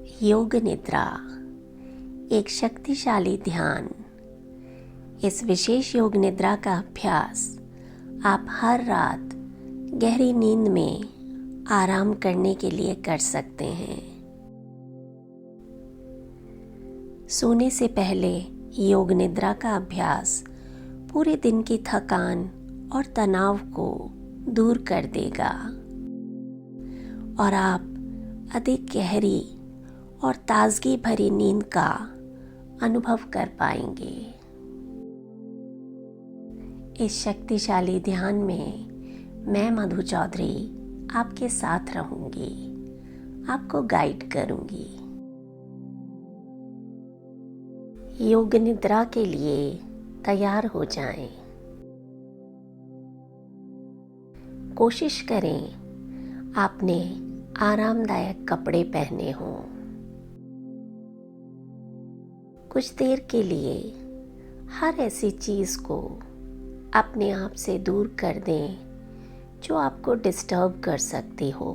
योग निद्रा एक शक्तिशाली ध्यान। इस विशेष योग निद्रा का अभ्यास आप हर रात गहरी नींद में आराम करने के लिए कर सकते हैं। सोने से पहले योग निद्रा का अभ्यास पूरे दिन की थकान और तनाव को दूर कर देगा और आप अधिक गहरी और ताजगी भरी नींद का अनुभव कर पाएंगे। इस शक्तिशाली ध्यान में मैं मधु चौधरी आपके साथ रहूंगी, आपको गाइड करूंगी। योग निद्रा के लिए तैयार हो जाएं। कोशिश करें आपने आरामदायक कपड़े पहने हों। कुछ देर के लिए हर ऐसी चीज को अपने आप से दूर कर दें जो आपको डिस्टर्ब कर सकती हो।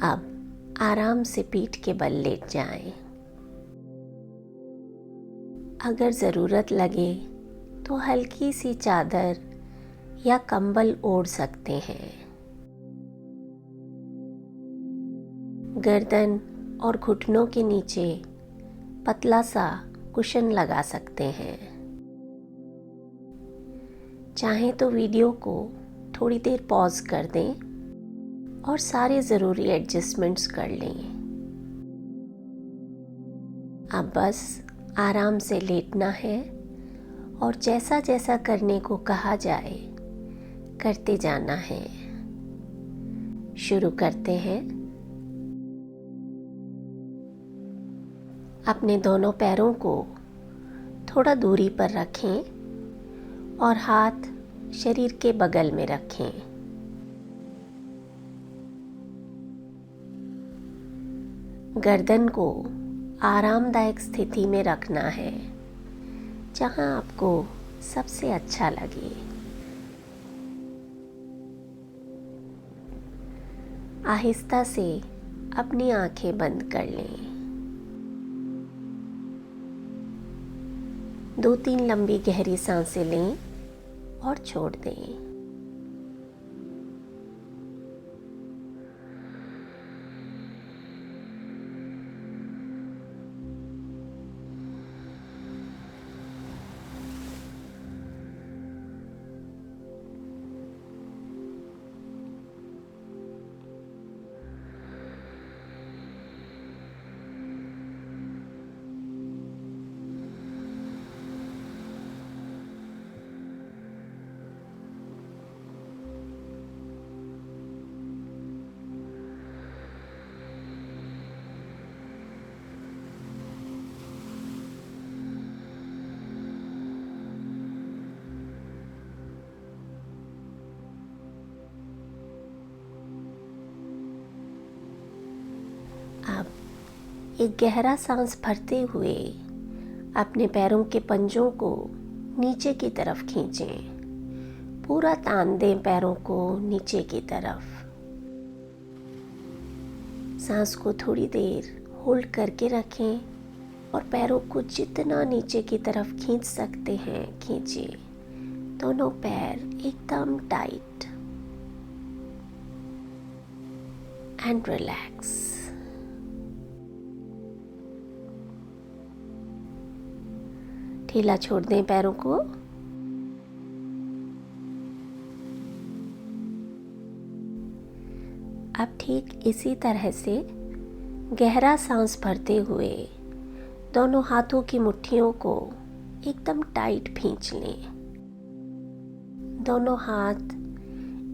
अब आराम से पीठ के बल लेट जाएं। अगर जरूरत लगे तो हल्की सी चादर या कंबल ओढ़ सकते हैं। गर्दन और घुटनों के नीचे पतला सा कुशन लगा सकते हैं। चाहें तो वीडियो को थोड़ी देर पॉज कर दें और सारे ज़रूरी एडजस्टमेंट्स कर लें। अब बस आराम से लेटना है और जैसा जैसा करने को कहा जाए करते जाना है। शुरू करते हैं। अपने दोनों पैरों को थोड़ा दूरी पर रखें और हाथ शरीर के बगल में रखें। गर्दन को आरामदायक स्थिति में रखना है, जहां आपको सबसे अच्छा लगे। आहिस्ता से अपनी आंखें बंद कर लें। 2-3 लंबी गहरी सांसें लें और छोड़ दें। अब एक गहरा सांस भरते हुए अपने पैरों के पंजों को नीचे की तरफ खींचें। पूरा तान दें पैरों को नीचे की तरफ। सांस को थोड़ी देर होल्ड करके रखें और पैरों को जितना नीचे की तरफ खींच सकते हैं खींचिए। दोनों पैर एकदम टाइट एंड रिलैक्स। ढीला छोड़ दें पैरों को। अब ठीक इसी तरह से गहरा सांस भरते हुए दोनों हाथों की मुट्ठियों को एकदम टाइट खींच लें। दोनों हाथ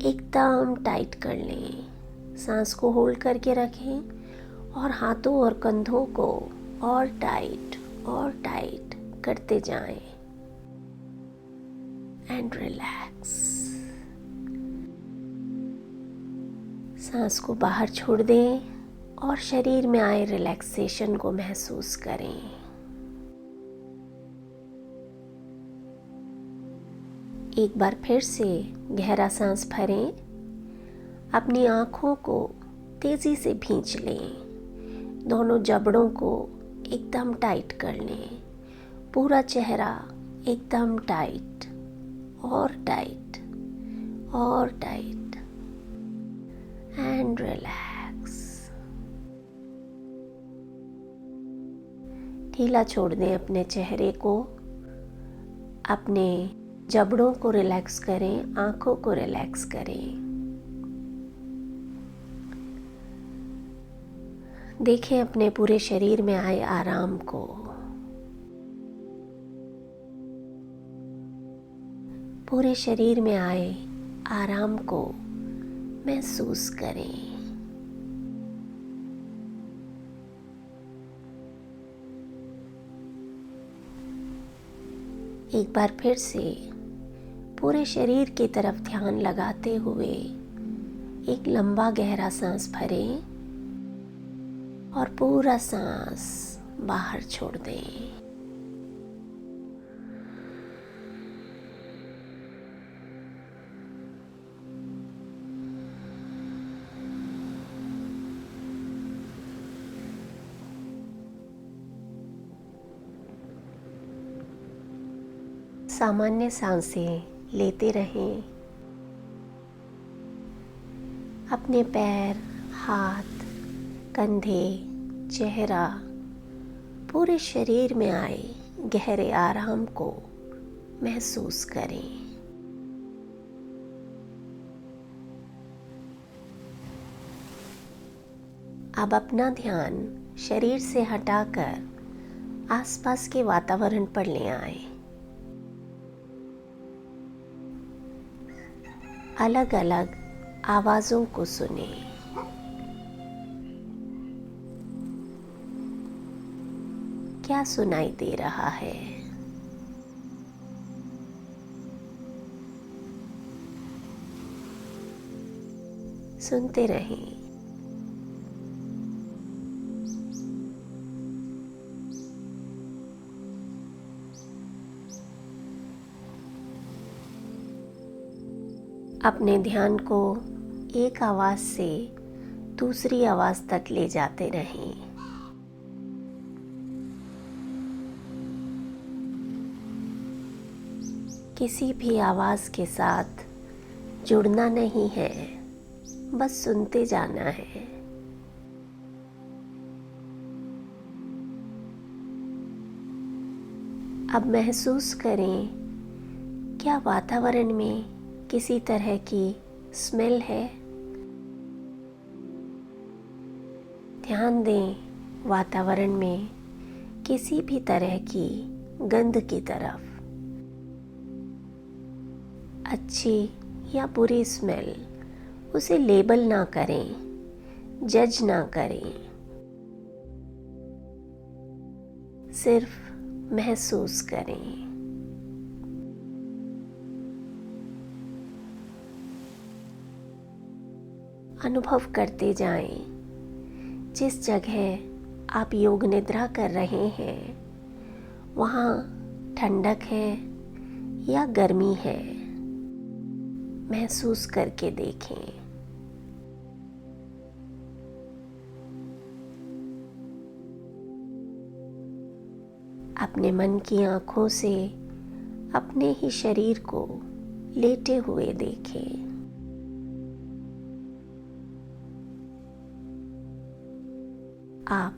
एकदम टाइट कर लें। सांस को होल्ड करके रखें और हाथों और कंधों को और टाइट करते जाएं एंड रिलैक्स। सांस को बाहर छोड़ दें और शरीर में आए रिलैक्सेशन को महसूस करें। एक बार फिर से गहरा सांस भरें। अपनी आँखों को तेज़ी से खींच लें। दोनों जबड़ों को एकदम टाइट कर लें। पूरा चेहरा एकदम टाइट और टाइट और टाइट एंड रिलैक्स। ढीला छोड़ दें अपने चेहरे को। अपने जबड़ों को रिलैक्स करें, आंखों को रिलैक्स करें। देखें अपने पूरे शरीर में आए आराम को। पूरे शरीर में आए आराम को महसूस करें। एक बार फिर से पूरे शरीर की तरफ ध्यान लगाते हुए एक लंबा गहरा सांस भरें और पूरा सांस बाहर छोड़ दें। सामान्य सांसें लेते रहें। अपने पैर, हाथ, कंधे, चेहरा, पूरे शरीर में आए गहरे आराम को महसूस करें। अब अपना ध्यान शरीर से हटाकर आसपास के वातावरण पर ले आए। अलग अलग आवाज़ों को सुने। क्या सुनाई दे रहा है? सुनते रहें। अपने ध्यान को एक आवाज़ से दूसरी आवाज़ तक ले जाते रहें। किसी भी आवाज़ के साथ जुड़ना नहीं है, बस सुनते जाना है। अब महसूस करें, क्या वातावरण में किसी तरह की स्मेल है? ध्यान दें वातावरण में किसी भी तरह की गंध की तरफ। अच्छी या बुरी स्मेल, उसे लेबल ना करें, जज ना करें, सिर्फ महसूस करें। अनुभव करते जाएं, जिस जगह आप योग निद्रा कर रहे हैं वहाँ ठंडक है या गर्मी है, महसूस करके देखें। अपने मन की आँखों से अपने ही शरीर को लेटे हुए देखें। आप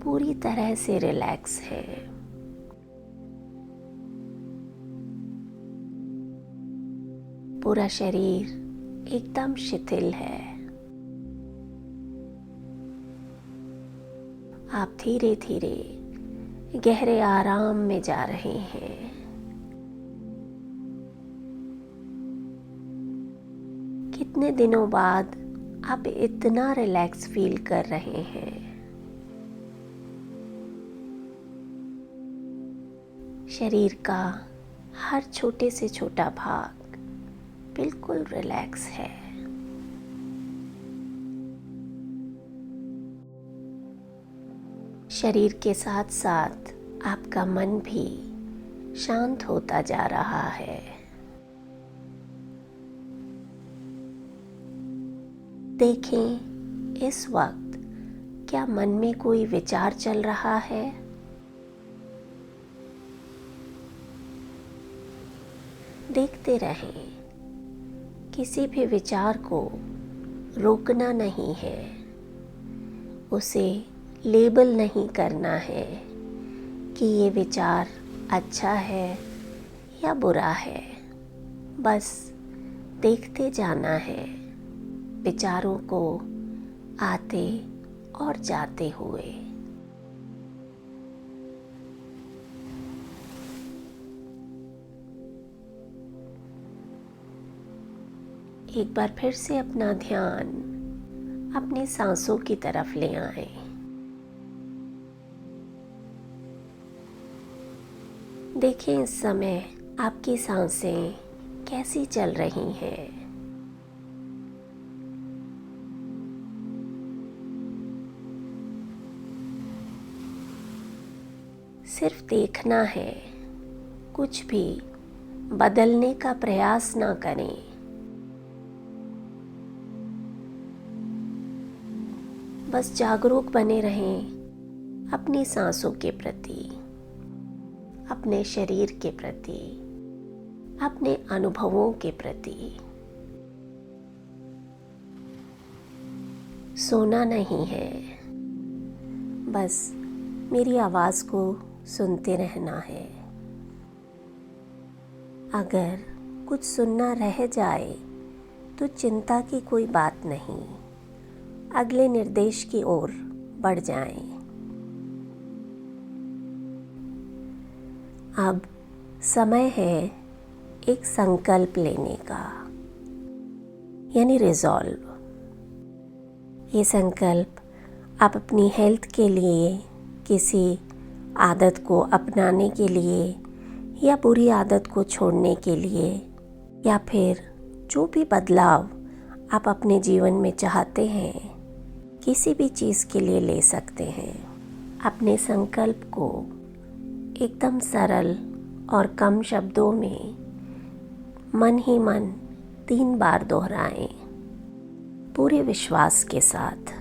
पूरी तरह से रिलैक्स हैं। पूरा शरीर एकदम शिथिल है। आप धीरे धीरे गहरे आराम में जा रहे हैं। कितने दिनों बाद आप इतना रिलैक्स फील कर रहे हैं? शरीर का हर छोटे से छोटा भाग बिल्कुल रिलैक्स है। शरीर के साथ साथ आपका मन भी शांत होता जा रहा है। देखें इस वक्त क्या मन में कोई विचार चल रहा है? देखते रहें। किसी भी विचार को रोकना नहीं है, उसे लेबल नहीं करना है कि ये विचार अच्छा है या बुरा है। बस देखते जाना है विचारों को आते और जाते हुए। एक बार फिर से अपना ध्यान अपनी सांसों की तरफ ले आए। देखें इस समय आपकी सांसें कैसी चल रही हैं। सिर्फ देखना है, कुछ भी बदलने का प्रयास ना करें। बस जागरूक बने रहें अपनी सांसों के प्रति, अपने शरीर के प्रति, अपने अनुभवों के प्रति। सोना नहीं है, बस मेरी आवाज़ को सुनते रहना है। अगर कुछ सुनना रह जाए तो चिंता की कोई बात नहीं, अगले निर्देश की ओर बढ़ जाएं। अब समय है एक संकल्प लेने का, यानी रिजॉल्व। ये संकल्प आप अपनी हेल्थ के लिए, किसी आदत को अपनाने के लिए या बुरी आदत को छोड़ने के लिए, या फिर जो भी बदलाव आप अपने जीवन में चाहते हैं, किसी भी चीज़ के लिए ले सकते हैं। अपने संकल्प को एकदम सरल और कम शब्दों में मन ही मन 3 बार दोहराएं, पूरे विश्वास के साथ।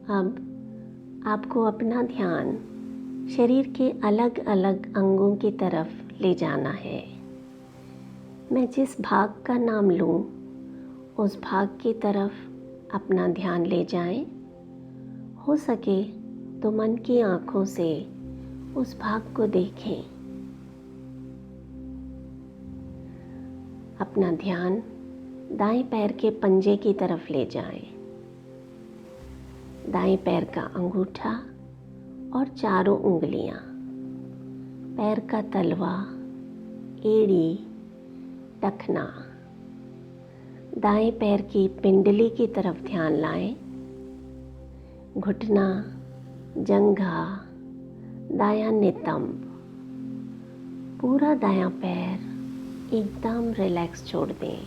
अब आपको अपना ध्यान शरीर के अलग अलग अंगों की तरफ ले जाना है। मैं जिस भाग का नाम लूँ उस भाग की तरफ अपना ध्यान ले जाएं। हो सके तो मन की आँखों से उस भाग को देखें। अपना ध्यान दाएं पैर के पंजे की तरफ ले जाएं। दाएं पैर का अंगूठा और चारों उंगलियां, पैर का तलवा, एड़ी, टखना, दाएं पैर की पिंडली की तरफ ध्यान लाएं। घुटना, जंघा, दायां नितंब, पूरा दायां पैर एकदम रिलैक्स छोड़ दें।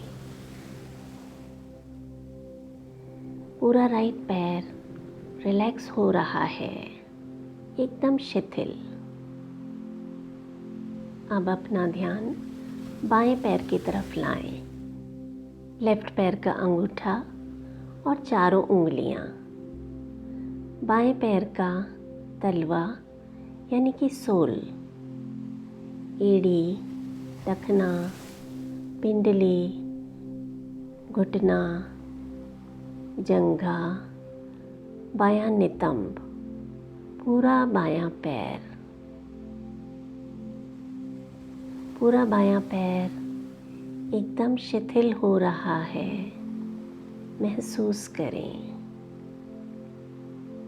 पूरा राइट पैर रिलैक्स हो रहा है, एकदम शिथिल। अब अपना ध्यान बाएं पैर की तरफ लाएं। लेफ्ट पैर का अंगूठा और चारों उंगलियां, बाएं पैर का तलवा यानी कि सोल, एड़ी, टखना, पिंडली, घुटना, जंघा, बायां नितंब, पूरा बायां पैर। पूरा बायां पैर एकदम शिथिल हो रहा है, महसूस करें।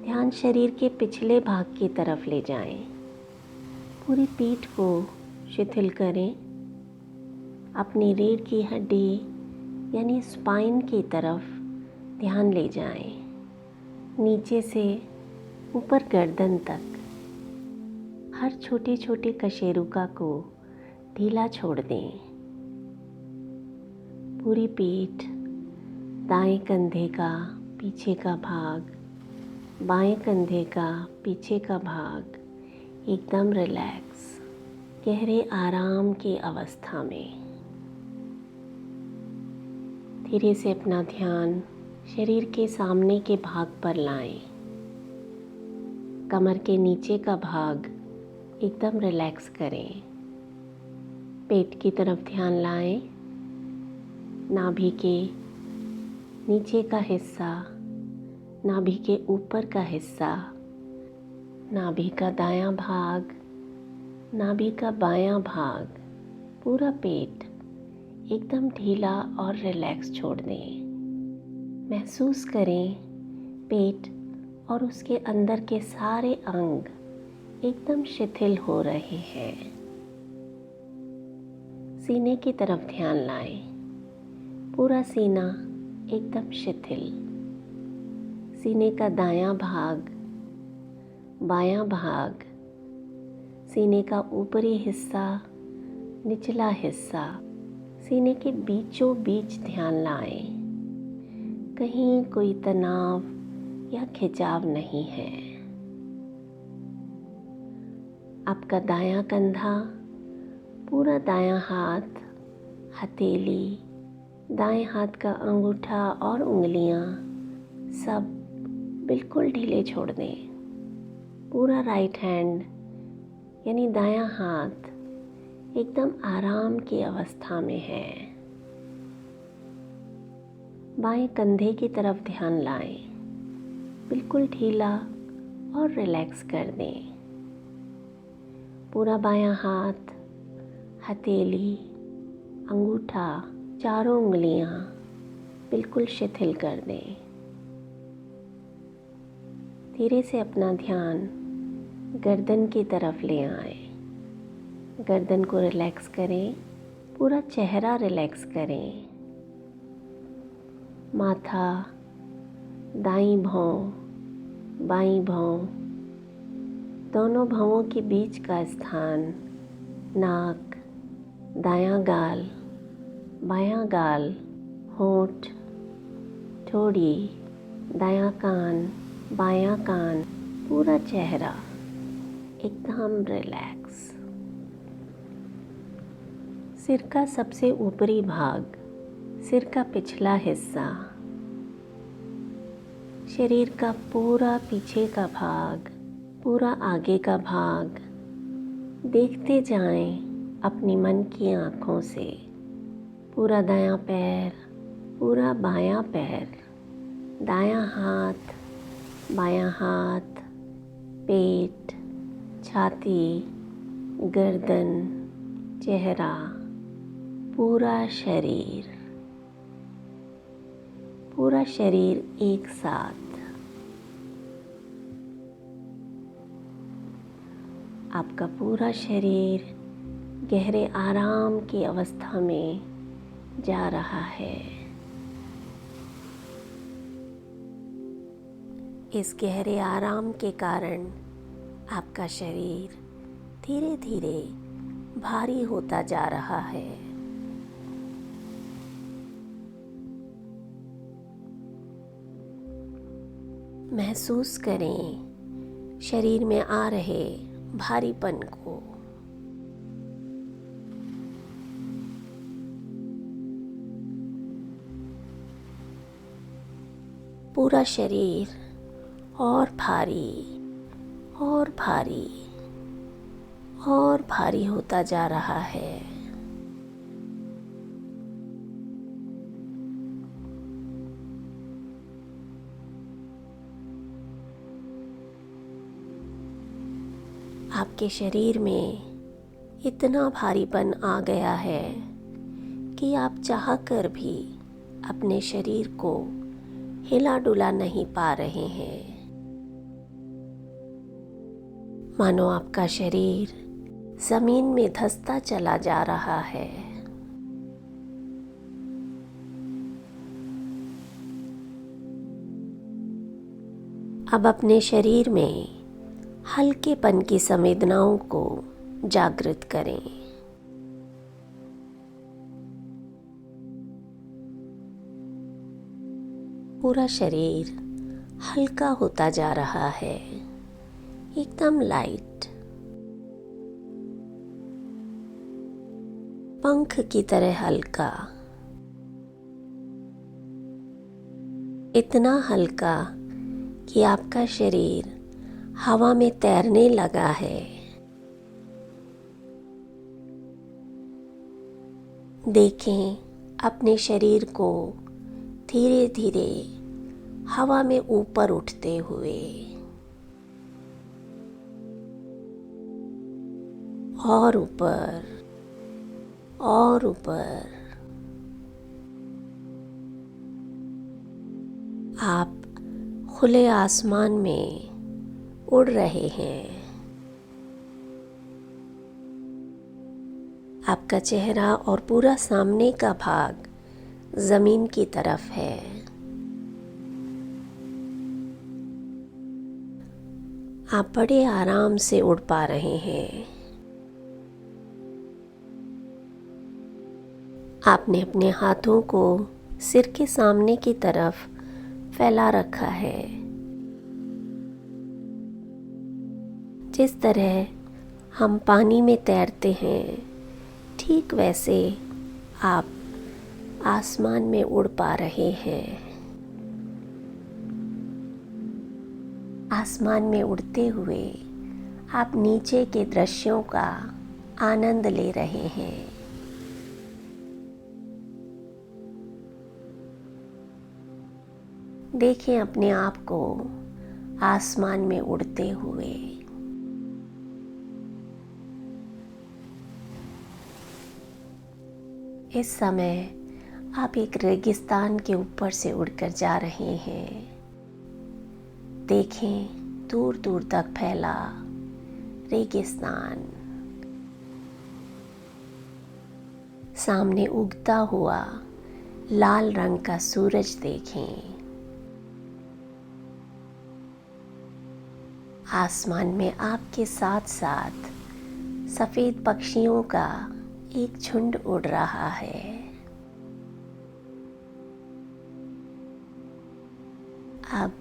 ध्यान शरीर के पिछले भाग की तरफ ले जाएं। पूरी पीठ को शिथिल करें। अपनी रीढ़ की हड्डी यानी स्पाइन की तरफ ध्यान ले जाएं, नीचे से ऊपर गर्दन तक। हर छोटी छोटी कशेरुका को ढीला छोड़ दें। पूरी पीठ, दाएं कंधे का पीछे का भाग, बाएं कंधे का पीछे का भाग एकदम रिलैक्स, गहरे आराम की अवस्था में। धीरे से अपना ध्यान शरीर के सामने के भाग पर लाएं। कमर के नीचे का भाग एकदम रिलैक्स करें। पेट की तरफ ध्यान लाएं। नाभि के नीचे का हिस्सा, नाभि के ऊपर का हिस्सा, नाभि का दायां भाग, नाभि का बायां भाग, पूरा पेट एकदम ढीला और रिलैक्स छोड़ दें। महसूस करें पेट और उसके अंदर के सारे अंग एकदम शिथिल हो रहे हैं। सीने की तरफ ध्यान लाएं। पूरा सीना एकदम शिथिल। सीने का दायां भाग, बायां भाग, सीने का ऊपरी हिस्सा, निचला हिस्सा, सीने के बीचों बीच ध्यान लाएं। कहीं कोई तनाव या खिंचाव नहीं है। आपका दायां कंधा, पूरा दायां हाथ, हथेली, दाएं हाथ का अंगूठा और उंगलियां सब बिल्कुल ढीले छोड़ दें। पूरा राइट हैंड यानी दायां हाथ एकदम आराम की अवस्था में है। बाएं कंधे की तरफ ध्यान लाएं। बिल्कुल ढीला और रिलैक्स कर दें। पूरा बायां हाथ, हथेली, अंगूठा, चारों उंगलियां बिल्कुल शिथिल कर दें। धीरे से अपना ध्यान गर्दन की तरफ ले आएं। गर्दन को रिलैक्स करें। पूरा चेहरा रिलैक्स करें। माथा, दाईं भौं, बाईं भौं, दोनों भौंों के बीच का स्थान, नाक, दायां गाल, बायां गाल, होंठ, ठोड़ी, दायां कान, बायां कान, पूरा चेहरा एकदम रिलैक्स। सिर का सबसे ऊपरी भाग, सिर का पिछला हिस्सा, शरीर का पूरा पीछे का भाग, पूरा आगे का भाग देखते जाएं अपनी मन की आँखों से। पूरा दायां पैर, पूरा बायां पैर, दायां हाथ, बायां हाथ, पेट, छाती, गर्दन, चेहरा, पूरा शरीर, पूरा शरीर एक साथ। आपका पूरा शरीर गहरे आराम की अवस्था में जा रहा है। इस गहरे आराम के कारण आपका शरीर धीरे धीरे भारी होता जा रहा है। महसूस करें शरीर में आ रहे भारीपन को। पूरा शरीर और भारी और भारी और भारी होता जा रहा है। आपके शरीर में इतना भारीपन आ गया है कि आप चाहकर भी अपने शरीर को हिला डुला नहीं पा रहे हैं। मानो आपका शरीर जमीन में धंसता चला जा रहा है। अब अपने शरीर में हल्केपन की संवेदनाओं को जागृत करें। पूरा शरीर हल्का होता जा रहा है, एकदम लाइट, पंख की तरह हल्का, इतना हल्का कि आपका शरीर हवा में तैरने लगा है। देखें अपने शरीर को धीरे धीरे हवा में ऊपर उठते हुए, और ऊपर और ऊपर। आप खुले आसमान में उड़ रहे हैं। आपका चेहरा और पूरा सामने का भाग जमीन की तरफ है। आप बड़े आराम से उड़ पा रहे हैं। आपने अपने हाथों को सिर के सामने की तरफ फैला रखा है। जिस तरह हम पानी में तैरते हैं, ठीक वैसे आप आसमान में उड़ पा रहे हैं। आसमान में उड़ते हुए आप नीचे के दृश्यों का आनंद ले रहे हैं। देखें अपने आप को आसमान में उड़ते हुए। इस समय आप एक रेगिस्तान के ऊपर से उड़कर जा रहे हैं। देखें दूर दूर तक फैला रेगिस्तान। सामने उगता हुआ लाल रंग का सूरज देखें। आसमान में आपके साथ साथ सफेद पक्षियों का एक झुंड उड़ रहा है। अब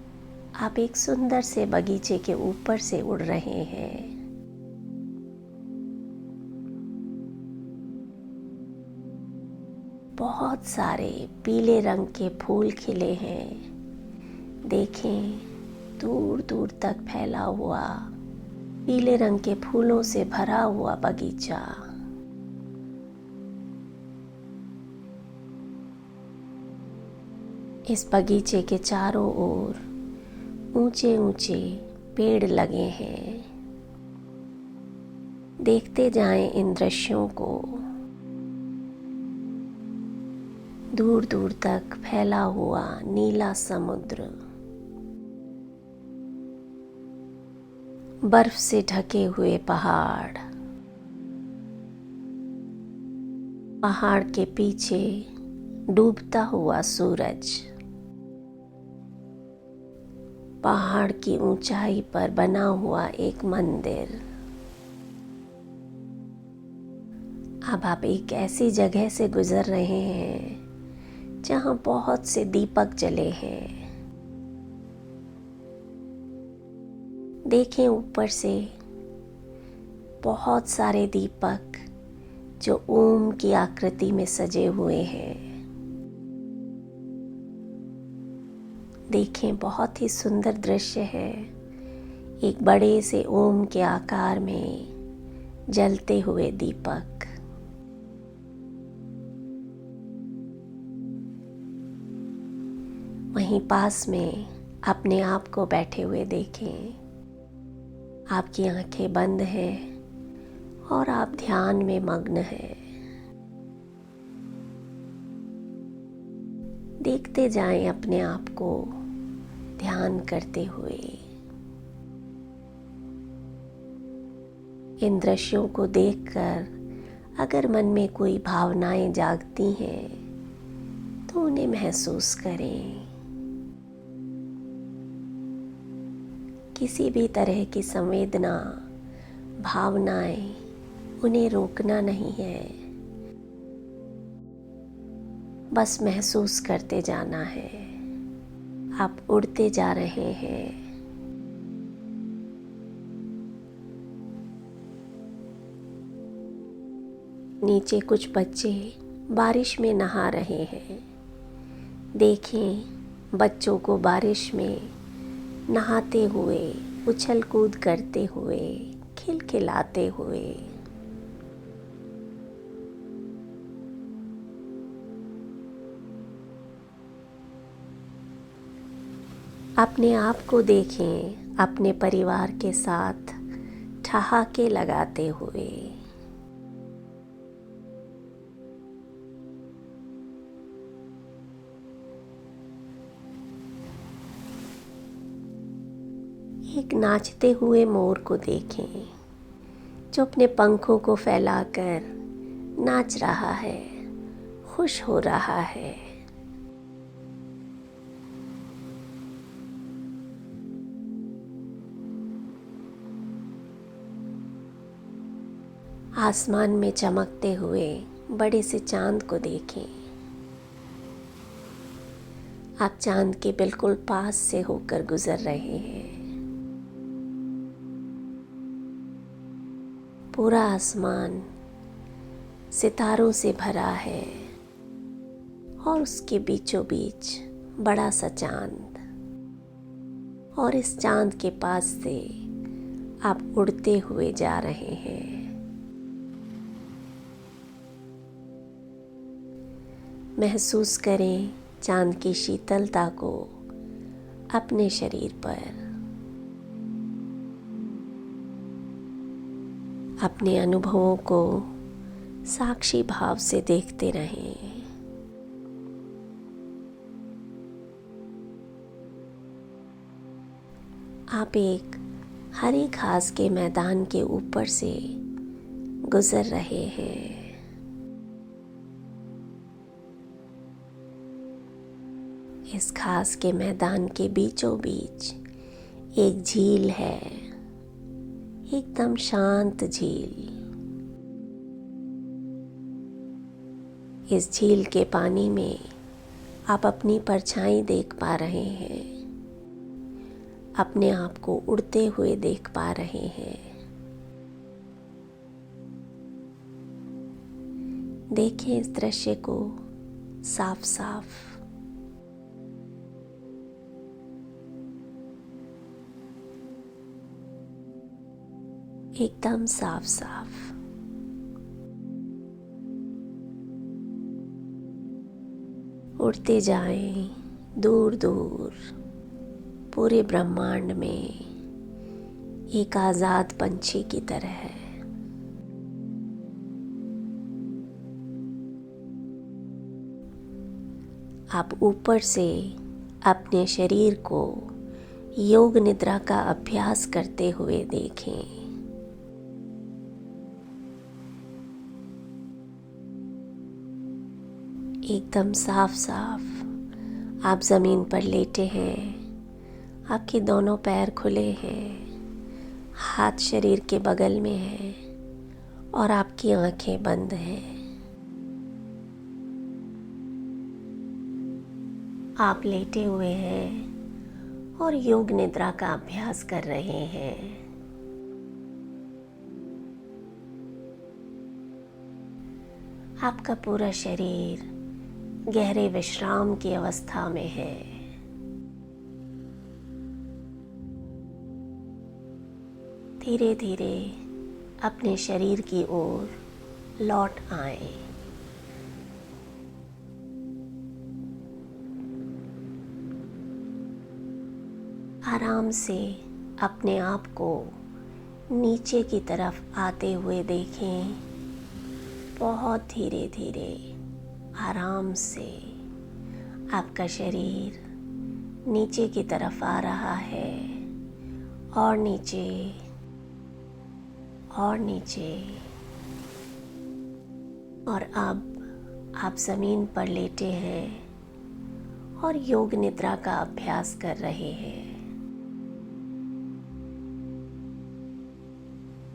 आप एक सुंदर से बगीचे के ऊपर से उड़ रहे हैं। बहुत सारे पीले रंग के फूल खिले हैं। देखें दूर दूर तक फैला हुआ पीले रंग के फूलों से भरा हुआ बगीचा। इस बगीचे के चारों ओर ऊंचे ऊंचे पेड़ लगे हैं। देखते जाएं इन दृश्यों को। दूर दूर तक फैला हुआ नीला समुद्र, बर्फ से ढके हुए पहाड़, पहाड़ के पीछे डूबता हुआ सूरज, पहाड़ की ऊंचाई पर बना हुआ एक मंदिर। अब आप एक ऐसी जगह से गुजर रहे हैं जहां बहुत से दीपक जले हैं। देखें ऊपर से बहुत सारे दीपक जो ओम की आकृति में सजे हुए हैं। देखें बहुत ही सुंदर दृश्य है। एक बड़े से ओम के आकार में जलते हुए दीपक। वहीं पास में अपने आप को बैठे हुए देखें। आपकी आंखें बंद हैं और आप ध्यान में मग्न हैं। देखते जाएं अपने आप को ध्यान करते हुए। इन दृश्यों को देखकर अगर मन में कोई भावनाएं जागती हैं तो उन्हें महसूस करें। किसी भी तरह की संवेदना, भावनाएं, उन्हें रोकना नहीं है। बस महसूस करते जाना है। आप उड़ते जा रहे हैं। नीचे कुछ बच्चे बारिश में नहा रहे हैं। देखें बच्चों को बारिश में नहाते हुए, उछल कूद करते हुए, खिलखिलाते हुए। अपने आप को देखें अपने परिवार के साथ ठहाके लगाते हुए। एक नाचते हुए मोर को देखें जो अपने पंखों को फैलाकर नाच रहा है, खुश हो रहा है। आसमान में चमकते हुए बड़े से चांद को देखें। आप चांद के बिल्कुल पास से होकर गुजर रहे हैं। पूरा आसमान सितारों से भरा है और उसके बीचों बीच बड़ा सा चांद, और इस चांद के पास से आप उड़ते हुए जा रहे हैं। महसूस करें चांद की शीतलता को अपने शरीर पर। अपने अनुभवों को साक्षी भाव से देखते रहें। आप एक हरी घास के मैदान के ऊपर से गुजर रहे हैं। इस घास के मैदान के बीचों बीच एक झील है, एकदम शांत झील। इस झील के पानी में आप अपनी परछाई देख पा रहे हैं, अपने आप को उड़ते हुए देख पा रहे हैं। देखें इस दृश्य को साफ साफ। एकदम साफ साफ। उड़ते जाएं दूर दूर पूरे ब्रह्मांड में, एक आजाद पंछी की तरह। आप ऊपर से अपने शरीर को योग निद्रा का अभ्यास करते हुए देखें। एकदम साफ साफ आप ज़मीन पर लेटे हैं। आपके दोनों पैर खुले हैं, हाथ शरीर के बगल में हैं और आपकी आंखें बंद हैं। आप लेटे हुए हैं और योग निद्रा का अभ्यास कर रहे हैं। आपका पूरा शरीर गहरे विश्राम की अवस्था में है। धीरे धीरे अपने शरीर की ओर लौट आए। आराम से अपने आप को नीचे की तरफ आते हुए देखें। बहुत धीरे धीरे आराम से आपका शरीर नीचे की तरफ आ रहा है, और नीचे और नीचे। और अब आप ज़मीन पर लेटे हैं और योग निद्रा का अभ्यास कर रहे हैं।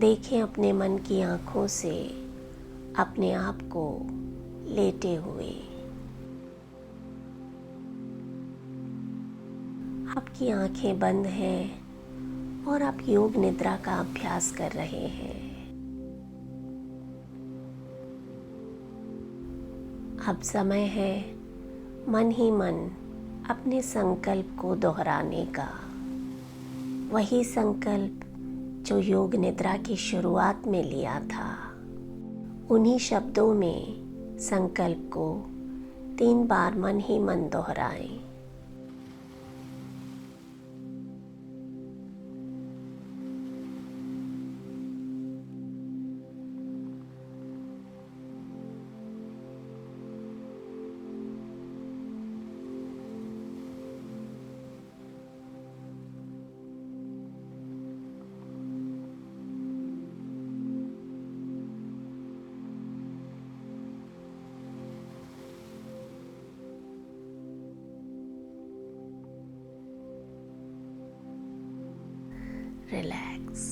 देखें अपने मन की आँखों से अपने आप को लेटे हुए। आपकी आँखें बंद हैं और आप योग निद्रा का अभ्यास कर रहे हैं। अब समय है मन ही मन अपने संकल्प को दोहराने का। वही संकल्प जो योग निद्रा की शुरुआत में लिया था। उन्हीं शब्दों में संकल्प को 3 बार मन ही मन दोहराएं। रिलैक्स।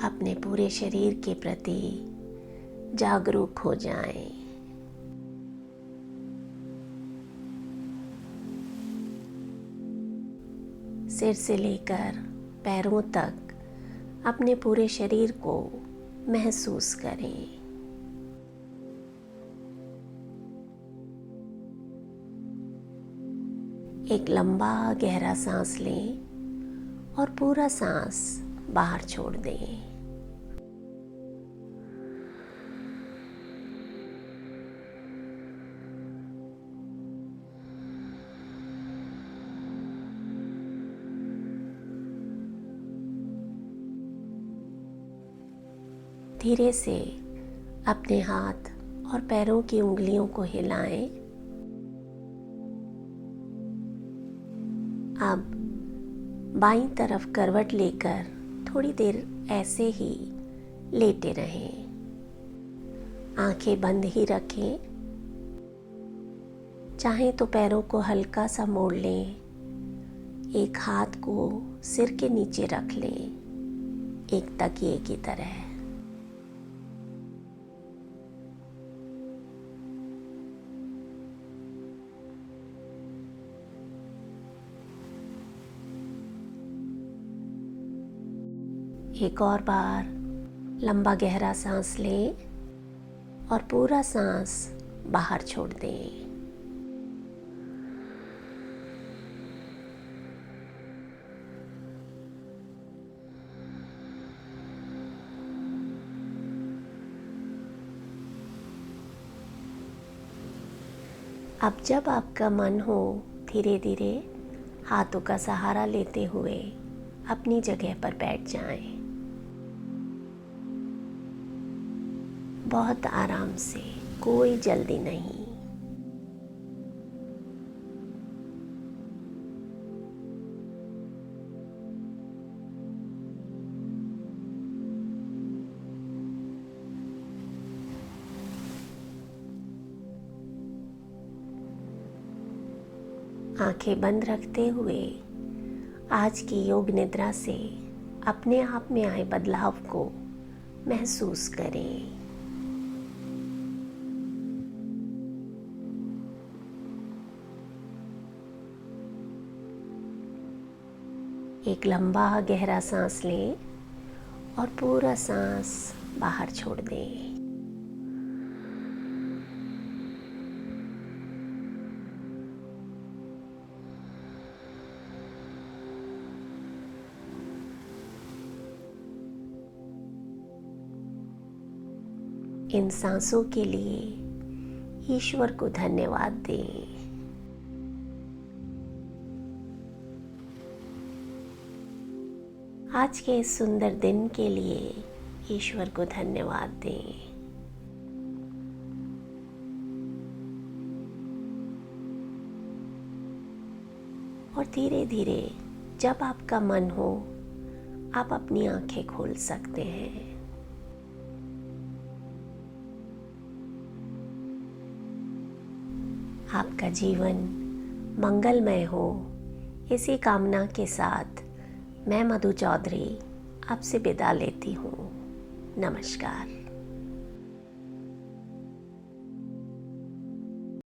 अपने पूरे शरीर के प्रति जागरूक हो जाएं। सिर से लेकर पैरों तक अपने पूरे शरीर को महसूस करें। एक लंबा गहरा सांस लें और पूरा सांस बाहर छोड़ दें। धीरे से अपने हाथ और पैरों की उंगलियों को हिलाएं। अब बाईं तरफ करवट लेकर थोड़ी देर ऐसे ही लेटे रहें। आंखें बंद ही रखें। चाहें तो पैरों को हल्का सा मोड़ लें। एक हाथ को सिर के नीचे रख लें, एक तकिए की तरह। एक और बार लंबा गहरा सांस लें और पूरा सांस बाहर छोड़ दें। अब जब आपका मन हो, धीरे धीरे हाथों का सहारा लेते हुए अपनी जगह पर बैठ जाएं। बहुत आराम से, कोई जल्दी नहीं। आंखें बंद रखते हुए आज की योग निद्रा से अपने आप में आए बदलाव को महसूस करें। एक लंबा गहरा सांस लें और पूरा सांस बाहर छोड़ दें। इन सांसों के लिए ईश्वर को धन्यवाद दें। आज के इस सुंदर दिन के लिए ईश्वर को धन्यवाद दें। और धीरे धीरे जब आपका मन हो, आप अपनी आंखें खोल सकते हैं। आपका जीवन मंगलमय हो, इसी कामना के साथ मैं मधु चौधरी आपसे विदा लेती हूँ। नमस्कार।